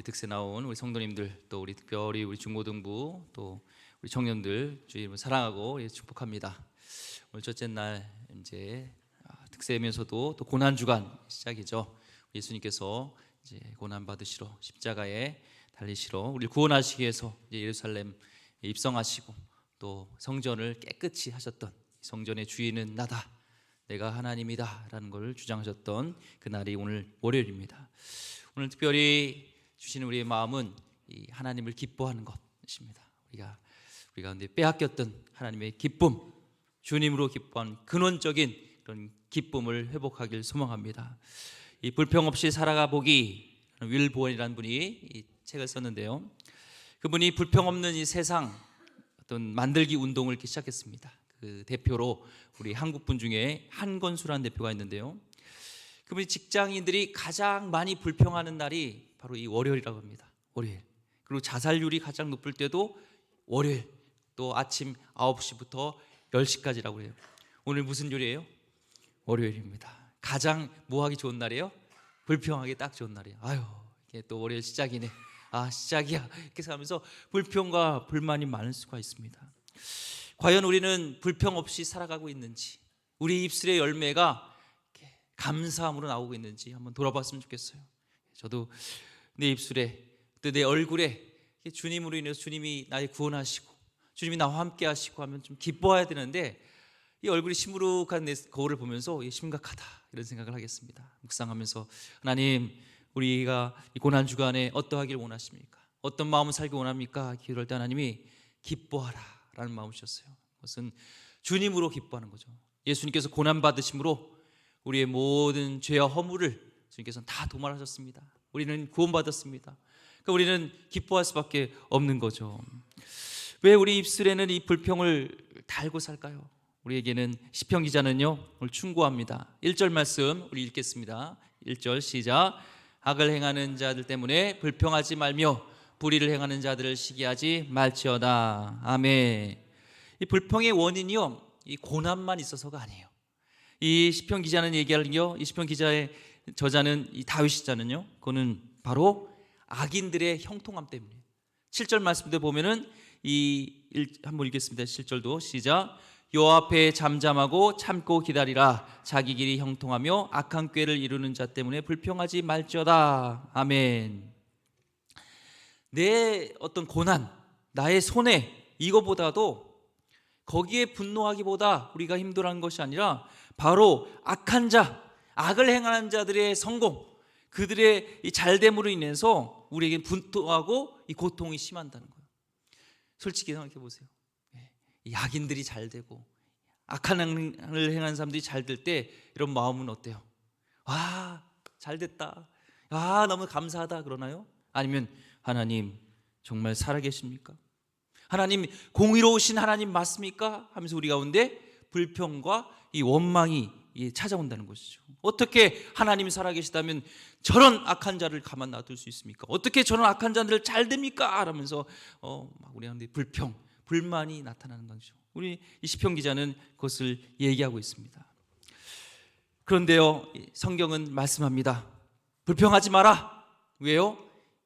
득세 나온 우리 성도님들, 또 우리 특별히 우리 중고등부, 또 우리 청년들 주님을 사랑하고 축복합니다. 오늘 첫째 날 이제 득세면서도 또 고난 주간 시작이죠. 예수님께서 이제 고난 받으시러 십자가에 달리시러 우리 구원하시기 위해서 이제 예루살렘 입성하시고 또 성전을 깨끗이 하셨던, 성전의 주인은 나다, 내가 하나님이다 라는 걸 주장하셨던 그 날이 오늘 월요일입니다. 오늘 특별히 주시는 우리의 마음은 이 하나님을 기뻐하는 것입니다. 우리가 가운데 빼앗겼던 하나님의 기쁨, 주님으로 기뻐하는 근원적인 그런 기쁨을 회복하길 소망합니다. 이 불평 없이 살아가 보기, 윌 보원이라는 분이 이 책을 썼는데요, 그분이 불평 없는 이 세상 어떤 만들기 운동을 이렇게 시작했습니다. 그 대표로 우리 한국 분 중에 한건수라는 대표가 있는데요, 그분이 직장인들이 가장 많이 불평하는 날이 바로 이 월요일이라고 합니다. 월요일. 그리고 자살률이 가장 높을 때도 월요일, 또 아침 9시부터 10시까지라고 해요. 오늘 무슨 요일이에요? 월요일입니다. 가장 뭐하기 좋은 날이에요? 불평하기 딱 좋은 날이에요. 아유, 이게 또 월요일 시작이네, 시작이야, 이렇게 생각하면서 불평과 불만이 많을 수가 있습니다. 과연 우리는 불평 없이 살아가고 있는지, 우리 입술의 열매가 감사함으로 나오고 있는지 한번 돌아봤으면 좋겠어요. 저도 내 입술에, 또 내 얼굴에 주님으로 인해서 주님이 나의 구원하시고 주님이 나와 함께 하시고 하면 좀 기뻐해야 되는데, 이 얼굴이 시무룩한 내 거울을 보면서 심각하다 이런 생각을 하겠습니다. 묵상하면서, 하나님, 우리가 이 고난 주간에 어떠하길 원하십니까? 어떤 마음을 살기 원합니까? 기도할 때 하나님이 기뻐하라 라는 마음을 주셨어요. 그것은 주님으로 기뻐하는 거죠. 예수님께서 고난 받으심으로 우리의 모든 죄와 허물을 주님께서는 다 도말하셨습니다. 우리는 구원받았습니다. 그러니까 우리는 기뻐할 수밖에 없는 거죠. 왜 우리 입술에는 이 불평을 달고 살까요? 우리에게는 시편 기자는요, 오늘 충고합니다. 1절 말씀 우리 읽겠습니다. 1절 시작. 악을 행하는 자들 때문에 불평하지 말며 불의를 행하는 자들을 시기하지 말지어다. 아멘. 이 불평의 원인이요, 이 고난만 있어서가 아니에요. 이 시편 기자는 얘기하는요, 이 시편 기자의 저자는 이 다윗시자는요, 그거는 바로 악인들의 형통함 때문이에요. 7절 말씀도 보면은 한번 읽겠습니다. 7절도 시작. 여호와 앞에 잠잠하고 참고 기다리라. 자기 길이 형통하며 악한 꾀를 이루는 자 때문에 불평하지 말지어다. 아멘. 내 어떤 고난, 나의 손해, 이거보다도, 거기에 분노하기보다 우리가 힘들어하는 것이 아니라 바로 악한 자, 악을 행하는 자들의 성공, 그들의 이 잘됨으로 인해서 우리에게 분노하고 이 고통이 심한다는 거예요. 솔직히 생각해 보세요. 이 악인들이 잘 되고 악한 행을 행하는 사람들이 잘 될 때 이런 마음은 어때요? 잘 됐다, 너무 감사하다 그러나요? 아니면 하나님 정말 살아계십니까? 하나님 공의로우신 하나님 맞습니까? 하면서 우리 가운데 불평과 이 원망이 찾아온다는 것이죠. 어떻게 하나님이 살아계시다면 저런 악한 자를 가만 놔둘 수 있습니까? 어떻게 저런 악한 자들을 잘 됩니까? 하면서 우리 가운데 불평, 불만이 나타나는 거죠. 우리 이 시편 기자는 그것을 얘기하고 있습니다. 그런데요, 성경은 말씀합니다. 불평하지 마라. 왜요?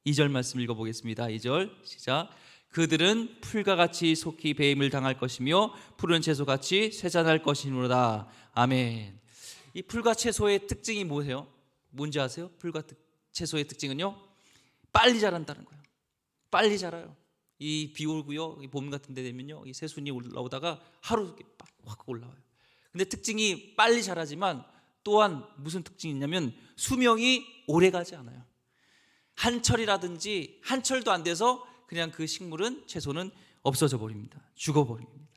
2절 말씀 읽어보겠습니다. 2절 시작. 그들은 풀과 같이 속히 배임을 당할 것이며 푸른 채소같이 쇠잔할 것이므로다. 아멘. 이 풀과 채소의 특징이 뭐예요? 뭔지 아세요? 풀과 채소의 특징은요, 빨리 자란다는 거예요. 빨리 자라요. 이 비 오고요, 봄 같은 데 되면요, 이 새순이 올라오다가 하루 확 올라와요. 근데 특징이 빨리 자라지만 또한 무슨 특징이 있냐면 수명이 오래 가지 않아요. 한철이라든지 한철도 안 돼서 그냥 그 식물은, 채소는 없어져 버립니다. 죽어버립니다.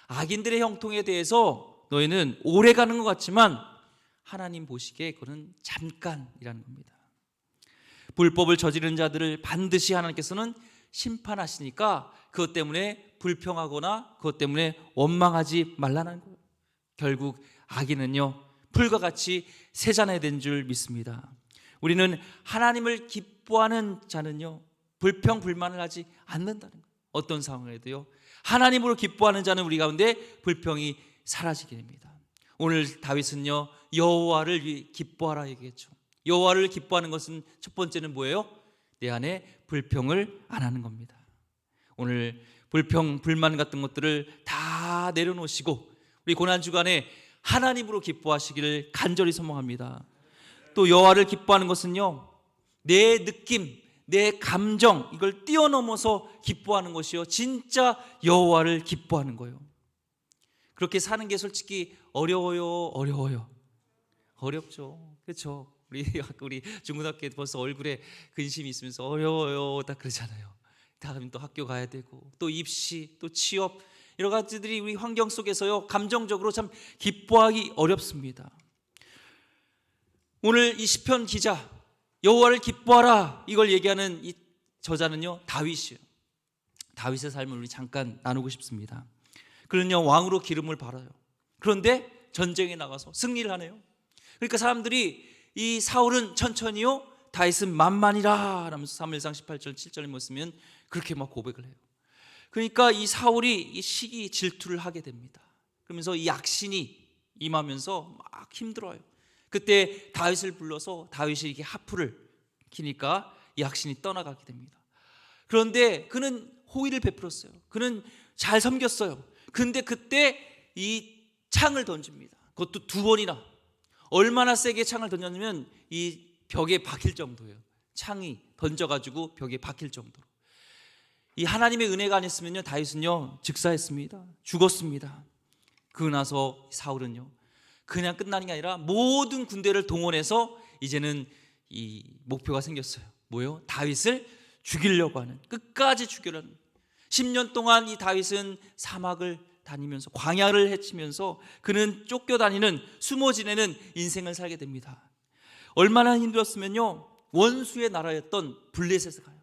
악인들의 형통에 대해서 너희는 오래 가는 것 같지만 하나님 보시기에 그거는 잠깐이라는 겁니다. 불법을 저지르는 자들을 반드시 하나님께서는 심판하시니까 그것 때문에 불평하거나 그것 때문에 원망하지 말라는 거예요. 결국 악인은요, 풀과 같이 세잔해야 된 줄 믿습니다. 우리는 하나님을 기뻐하는 자는요, 불평 불만을 하지 않는다는 거예요. 어떤 상황에도요, 하나님으로 기뻐하는 자는 우리 가운데 불평이 사라지게 됩니다. 오늘 다윗은요, 여호와를 기뻐하라 얘기했죠. 여호와를 기뻐하는 것은 첫 번째는 뭐예요? 내 안에 불평을 안 하는 겁니다. 오늘 불평, 불만 같은 것들을 다 내려놓으시고 우리 고난주간에 하나님으로 기뻐하시기를 간절히 소망합니다. 또 여호와를 기뻐하는 것은요, 내 느낌, 내 감정, 이걸 뛰어넘어서 기뻐하는 것이요, 진짜 여호와를 기뻐하는 거예요. 그렇게 사는 게 솔직히 어려워요. 어렵죠. 그렇죠? 우리 중고등학교 벌써 얼굴에 근심이 있으면서 어려워요 딱 그러잖아요. 다음에 또 학교 가야 되고 또 입시, 또 취업, 여러 가지들이 우리 환경 속에서요, 감정적으로 참 기뻐하기 어렵습니다. 오늘 이 시편 기자, 여호와를 기뻐하라, 이걸 얘기하는 이 저자는요, 다윗이에요. 다윗의 삶을 우리 잠깐 나누고 싶습니다. 그는요, 왕으로 기름을 발아요. 그런데 전쟁에 나가서 승리를 하네요. 그러니까 사람들이 이 사울은 천천히요, 다윗은 만만이라 하면서 사무엘상 18절 7절에 보시면 그렇게 막 고백을 해요. 그러니까 이 사울이 이 시기 질투를 하게 됩니다. 그러면서 이 악신이 임하면서 막 힘들어요. 그때 다윗을 불러서 다윗이 이렇게 하프를 키니까 이 악신이 떠나가게 됩니다. 그런데 그는 호의를 베풀었어요. 그는 잘 섬겼어요. 근데 그때 이 창을 던집니다. 그것도 2번이나. 얼마나 세게 창을 던졌냐면 이 벽에 박힐 정도예요. 창이 던져가지고 벽에 박힐 정도로. 이 하나님의 은혜가 아니었으면요, 다윗은요 즉사했습니다. 죽었습니다. 그러고 나서 사울은요, 그냥 끝나는 게 아니라 모든 군대를 동원해서 이제는 이 목표가 생겼어요. 뭐요? 다윗을 죽이려고 하는, 끝까지 죽이려는. 10년 동안 이 다윗은 사막을 다니면서 광야를 헤치면서 그는 쫓겨다니는, 숨어 지내는 인생을 살게 됩니다. 얼마나 힘들었으면요, 원수의 나라였던 블레셋에 가요.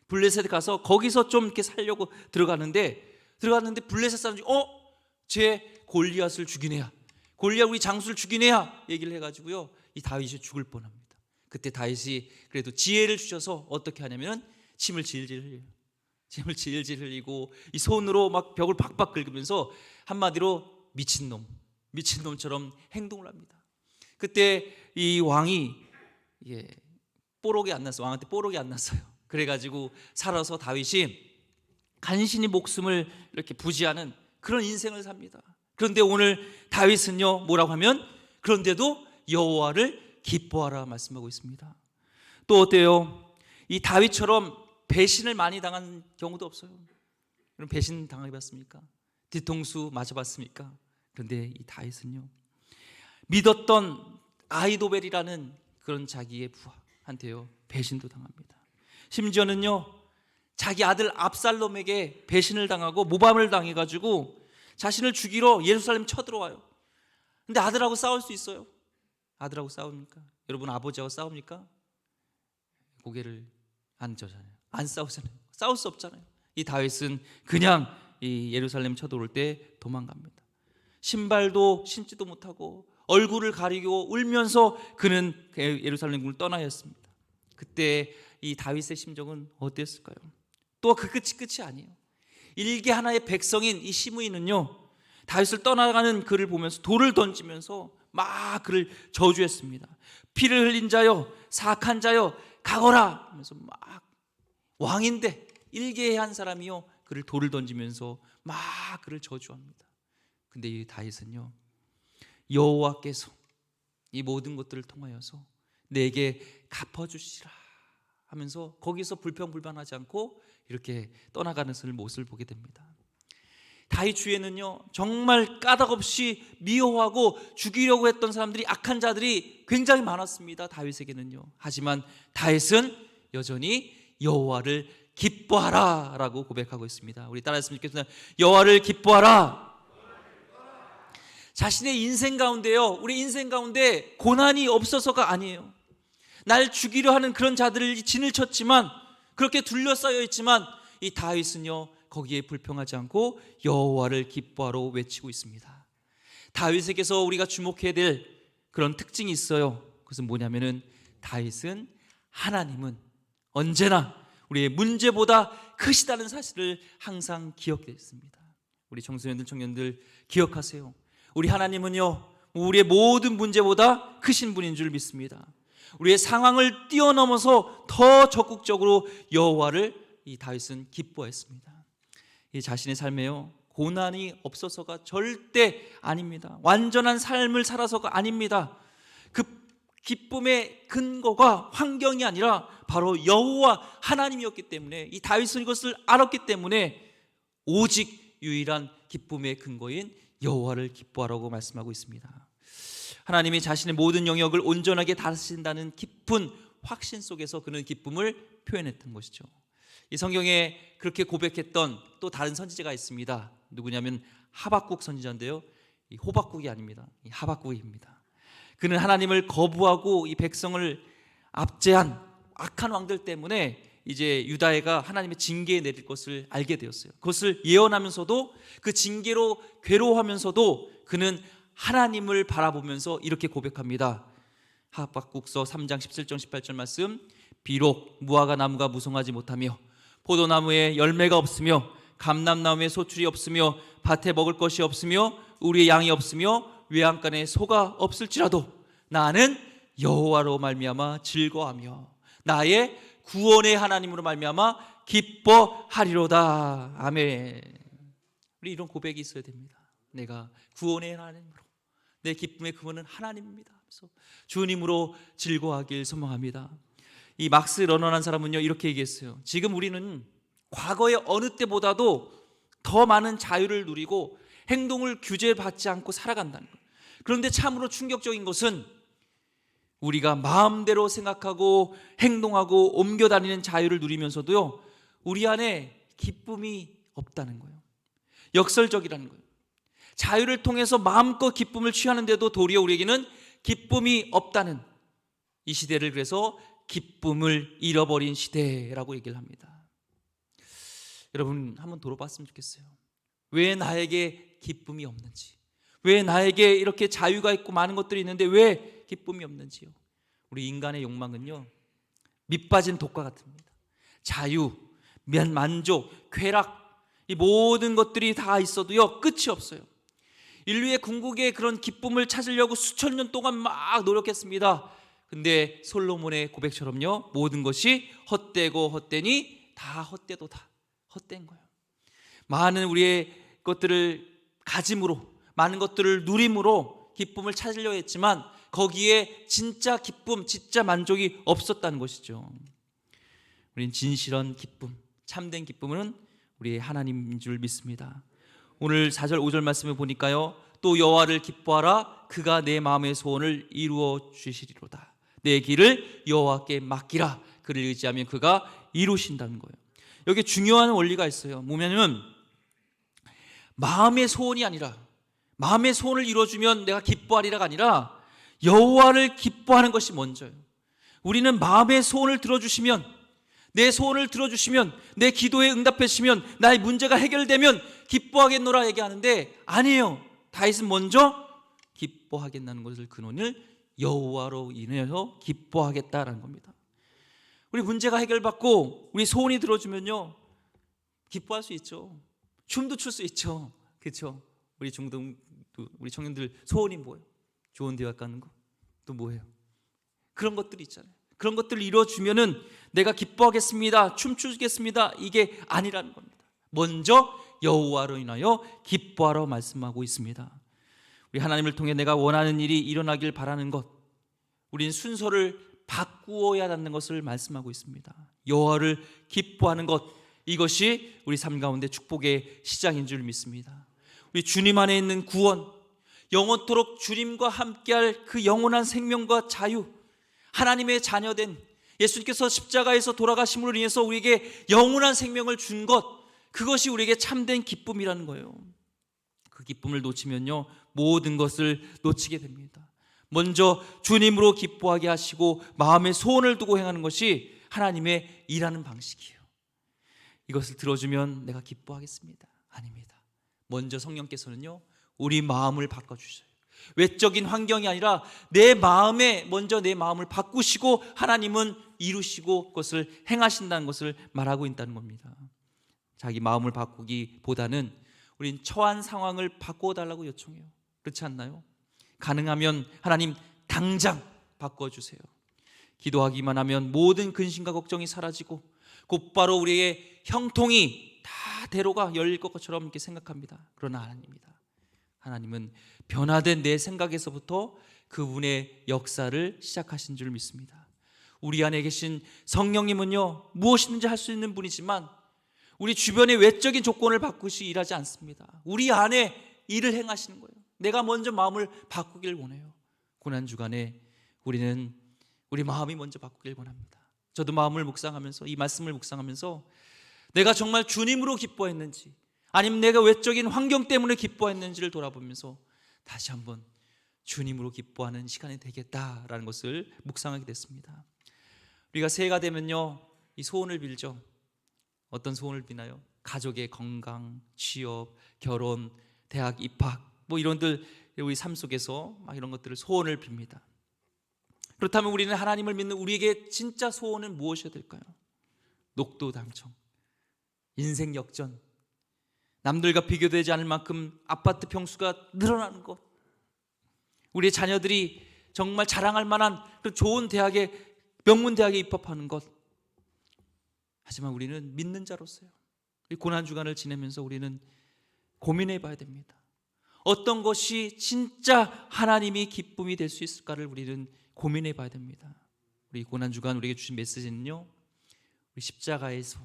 블레셋에 가서 거기서 좀 이렇게 살려고 들어갔는데 블레셋 사람들이 쟤 골리앗을 죽인 애야, 골리앗 우리 장수를 죽인 애야 얘기를 해가지고요, 이 다윗이 죽을 뻔합니다. 그때 다윗이 그래도 지혜를 주셔서 어떻게 하냐면 침을 질질 흘려요. 침을 질질 흘리고 이 손으로 막 벽을 박박 긁으면서 한마디로 미친놈처럼 행동을 합니다. 그때 이 왕이 뽀록이 안 났어요. 왕한테 뽀록이 안 났어요. 그래가지고 살아서 다윗이 간신히 목숨을 이렇게 부지하는 그런 인생을 삽니다. 그런데 오늘 다윗은요, 뭐라고 하면 그런데도 여호와를 기뻐하라 말씀하고 있습니다. 또 어때요? 이 다윗처럼 배신을 많이 당한 경우도 없어요. 그럼 배신 당해봤습니까? 뒤통수 맞아봤습니까? 그런데 이 다윗은요, 믿었던 아히도벨이라는 그런 자기의 부하한테요 배신도 당합니다. 심지어는요, 자기 아들 압살롬에게 배신을 당하고 모함을 당해가지고 자신을 죽이러 예루살렘 쳐들어와요. 근데 아들하고 싸울 수 있어요? 아들하고 싸웁니까? 여러분, 아버지하고 싸웁니까? 고개를 안 져잖아요. 안 싸우잖아요. 싸울 수 없잖아요. 이 다윗은 그냥 이 예루살렘 쳐들어올 때 도망갑니다. 신발도 신지도 못하고 얼굴을 가리고 울면서 그는 예루살렘을 떠나야 했습니다. 그때 이 다윗의 심정은 어땠을까요? 또 그 끝이 아니에요. 일개 하나의 백성인 이 시므이는요, 다윗을 떠나가는 그를 보면서 돌을 던지면서 막 그를 저주했습니다. 피를 흘린 자여, 사악한 자여, 가거라 하면서 막, 왕인데 일개의 한 사람이요 그를 돌을 던지면서 막 그를 저주합니다. 근데 이 다윗은요, 여호와께서 이 모든 것들을 통하여서 내게 갚아주시라 하면서 거기서 불평불만하지 않고 이렇게 떠나가는 모습을 보게 됩니다. 다윗 주위에는요, 정말 까닭없이 미워하고 죽이려고 했던 사람들이, 악한 자들이 굉장히 많았습니다. 다윗에게는요. 하지만 다윗은 여전히 여호와를 기뻐하라 라고 고백하고 있습니다. 우리 따라했으면 좋겠습니다. 여호와를 기뻐하라. 자신의 인생 가운데요, 우리 인생 가운데 고난이 없어서가 아니에요. 날 죽이려 하는 그런 자들이 진을 쳤지만, 그렇게 둘러싸여 있지만 이 다윗은요 거기에 불평하지 않고 여호와를 기뻐하러 외치고 있습니다. 다윗에게서 우리가 주목해야 될 그런 특징이 있어요. 그것은 뭐냐면은 다윗은 하나님은 언제나 우리의 문제보다 크시다는 사실을 항상 기억했습니다. 우리 청소년들, 청년들 기억하세요. 우리 하나님은요, 우리의 모든 문제보다 크신 분인 줄 믿습니다. 우리의 상황을 뛰어넘어서 더 적극적으로 여호와를 이 다윗은 기뻐했습니다. 이 자신의 삶에요 고난이 없어서가 절대 아닙니다. 완전한 삶을 살아서가 아닙니다. 그 기쁨의 근거가 환경이 아니라 바로 여호와 하나님이었기 때문에, 이 다윗은 이것을 알았기 때문에 오직 유일한 기쁨의 근거인 여호와를 기뻐하라고 말씀하고 있습니다. 하나님이 자신의 모든 영역을 온전하게 다스린다는 깊은 확신 속에서 그는 기쁨을 표현했던 것이죠. 이 성경에 그렇게 고백했던 또 다른 선지자가 있습니다. 누구냐면 하박국 선지자인데요, 이 호박국이 아닙니다. 이 하박국입니다. 그는 하나님을 거부하고 이 백성을 압제한 악한 왕들 때문에 이제 유다해가 하나님의 징계에 내릴 것을 알게 되었어요. 그것을 예언하면서도 그 징계로 괴로워하면서도 그는 하나님을 바라보면서 이렇게 고백합니다. 하박국서 3장 17절 18절 말씀. 비록 무화과 나무가 무성하지 못하며 포도나무에 열매가 없으며 감람나무에 소출이 없으며 밭에 먹을 것이 없으며 우리의 양이 없으며 외양간에 소가 없을지라도 나는 여호와로 말미암아 즐거워하며 나의 구원의 하나님으로 말미암아 기뻐하리로다. 아멘. 우리 이런 고백이 있어야 됩니다. 내가 구원의 하나님으로, 내 기쁨의 근원은 하나님입니다. 그래서 주님으로 즐거워하길 소망합니다. 이 막스 러너라는 사람은요 이렇게 얘기했어요. 지금 우리는 과거의 어느 때보다도 더 많은 자유를 누리고 행동을 규제받지 않고 살아간다는 거예요. 그런데 참으로 충격적인 것은 우리가 마음대로 생각하고 행동하고 옮겨다니는 자유를 누리면서도요 우리 안에 기쁨이 없다는 거예요. 역설적이라는 거예요. 자유를 통해서 마음껏 기쁨을 취하는데도 도리어 우리에게는 기쁨이 없다는 이 시대를 그래서 기쁨을 잃어버린 시대라고 얘기를 합니다. 여러분 한번 돌아봤으면 좋겠어요. 왜 나에게 기쁨이 없는지, 왜 나에게 이렇게 자유가 있고 많은 것들이 있는데 왜 기쁨이 없는지요. 우리 인간의 욕망은요 밑빠진 독과 같습니다. 자유, 만족, 쾌락, 이 모든 것들이 다 있어도요 끝이 없어요. 인류의 궁극의 그런 기쁨을 찾으려고 수천 년 동안 막 노력했습니다. 근데 솔로몬의 고백처럼요 모든 것이 헛되고 헛되니 다 헛되도 다 헛된 거예요. 많은 우리의 것들을 가짐으로, 많은 것들을 누림으로 기쁨을 찾으려 했지만 거기에 진짜 기쁨, 진짜 만족이 없었다는 것이죠. 우린 진실한 기쁨, 참된 기쁨은 우리 하나님인 줄 믿습니다. 오늘 4절 5절 말씀을 보니까요 또 여호와를 기뻐하라. 그가 내 마음의 소원을 이루어 주시리로다. 내 길을 여호와께 맡기라. 그를 의지하면 그가 이루신다는 거예요. 여기 중요한 원리가 있어요. 뭐냐면 마음의 소원이 아니라, 마음의 소원을 이루어주면 내가 기뻐하리라가 아니라 여호와를 기뻐하는 것이 먼저예요. 우리는 마음의 소원을 들어주시면, 내 소원을 들어주시면, 내 기도에 응답해 주시면, 나의 문제가 해결되면 기뻐하겠노라 얘기하는데 아니에요. 다윗은 먼저 기뻐하겠다는 것을 근원을 여호와로 인해서 기뻐하겠다라는 겁니다. 우리 문제가 해결받고 우리 소원이 들어주면요 기뻐할 수 있죠. 춤도 출 수 있죠. 그렇죠? 우리 중등 우리 청년들 소원이 뭐예요? 좋은 대학 가는 거? 또 뭐예요? 그런 것들이 있잖아요. 그런 것들을 이루어주면은 내가 기뻐하겠습니다, 춤추겠습니다, 이게 아니라는 겁니다. 먼저 여호와로 인하여 기뻐하라 말씀하고 있습니다. 우리 하나님을 통해 내가 원하는 일이 일어나길 바라는 것, 우린 순서를 바꾸어야 한다는 것을 말씀하고 있습니다. 여호와를 기뻐하는 것, 이것이 우리 삶 가운데 축복의 시작인 줄 믿습니다. 우리 주님 안에 있는 구원, 영원토록 주님과 함께할 그 영원한 생명과 자유, 하나님의 자녀된 예수님께서 십자가에서 돌아가심으로 인해서 우리에게 영원한 생명을 준 것, 그것이 우리에게 참된 기쁨이라는 거예요. 그 기쁨을 놓치면요 모든 것을 놓치게 됩니다. 먼저 주님으로 기뻐하게 하시고 마음의 소원을 두고 행하는 것이 하나님의 일하는 방식이에요. 이것을 들어주면 내가 기뻐하겠습니다. 아닙니다. 먼저 성령께서는요 우리 마음을 바꿔주셔요. 외적인 환경이 아니라 내 마음에 먼저 내 마음을 바꾸시고 하나님은 이루시고 그것을 행하신다는 것을 말하고 있다는 겁니다. 자기 마음을 바꾸기보다는 우린 처한 상황을 바꿔달라고 요청해요. 그렇지 않나요? 가능하면 하나님 당장 바꿔주세요. 기도하기만 하면 모든 근심과 걱정이 사라지고 곧바로 우리의 형통이 다 대로가 열릴 것처럼 이렇게 생각합니다. 그러나 하나님은 변화된 내 생각에서부터 그분의 역사를 시작하신 줄 믿습니다. 우리 안에 계신 성령님은요, 무엇이든지 할 수 있는 분이지만 우리 주변의 외적인 조건을 바꾸시 일하지 않습니다. 우리 안에 일을 행하시는 거예요. 내가 먼저 마음을 바꾸길 원해요. 고난주간에 우리는 우리 마음이 먼저 바꾸길 원합니다. 저도 마음을 묵상하면서, 이 말씀을 묵상하면서 내가 정말 주님으로 기뻐했는지, 아니면 내가 외적인 환경 때문에 기뻐했는지를 돌아보면서 다시 한번 주님으로 기뻐하는 시간이 되겠다라는 것을 묵상하게 됐습니다. 우리가 새해가 되면요, 이 소원을 빌죠. 어떤 소원을 비나요? 가족의 건강, 취업, 결혼, 대학 입학, 뭐 이런들 우리 삶 속에서 막 이런 것들을 소원을 빕니다. 그렇다면 우리는 하나님을 믿는 우리에게 진짜 소원은 무엇이어야 될까요? 녹두 당첨, 인생 역전, 남들과 비교되지 않을 만큼 아파트 평수가 늘어나는 것, 우리의 자녀들이 정말 자랑할 만한 그 좋은 대학에, 명문 대학에 입학하는 것. 하지만 우리는 믿는 자로서요, 이 고난주간을 지내면서 우리는 고민해 봐야 됩니다. 어떤 것이 진짜 하나님이 기쁨이 될 수 있을까를 우리는 고민해 봐야 됩니다. 우리 고난주간 우리에게 주신 메시지는요, 우리 십자가에서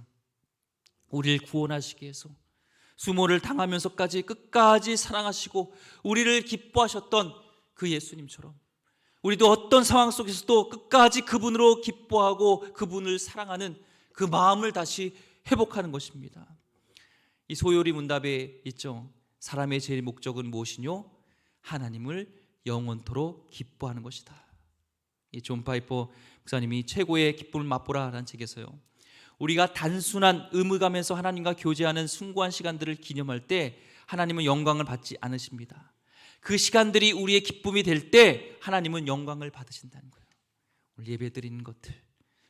우리를 구원하시기 위해서 수모를 당하면서까지 끝까지 사랑하시고 우리를 기뻐하셨던 그 예수님처럼 우리도 어떤 상황 속에서도 끝까지 그분으로 기뻐하고 그분을 사랑하는 그 마음을 다시 회복하는 것입니다. 이 소요리 문답에 있죠. 사람의 제일 목적은 무엇이뇨? 하나님을 영원토록 기뻐하는 것이다. 이 존 파이퍼 목사님이 최고의 기쁨을 맛보라라는 책에서요, 우리가 단순한 의무감에서 하나님과 교제하는 숭고한 시간들을 기념할 때 하나님은 영광을 받지 않으십니다. 그 시간들이 우리의 기쁨이 될 때 하나님은 영광을 받으신다는 거예요. 오늘 예배드리는 것들,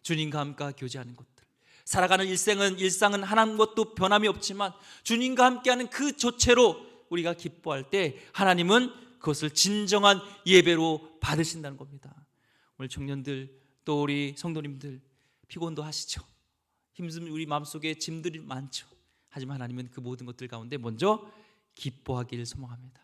주님과 함께 교제하는 것들, 살아가는 일상은 하나님 것도 변함이 없지만 주님과 함께하는 그 조체로 우리가 기뻐할 때 하나님은 그것을 진정한 예배로 받으신다는 겁니다. 오늘 청년들, 또 우리 성도님들, 피곤도 하시죠. 힘든 우리 마음속에 짐들이 많죠. 하지만 하나님은 그 모든 것들 가운데 먼저 기뻐하기를 소망합니다.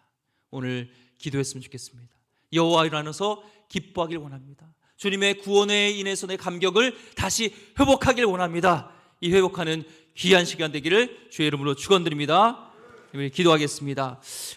오늘 기도했으면 좋겠습니다. 여호와를 안에서 기뻐하길 원합니다. 주님의 구원에 인해서 내 감격을 다시 회복하길 원합니다. 이 회복하는 귀한 시간 되기를 주의 이름으로 축원드립니다. 기도하겠습니다.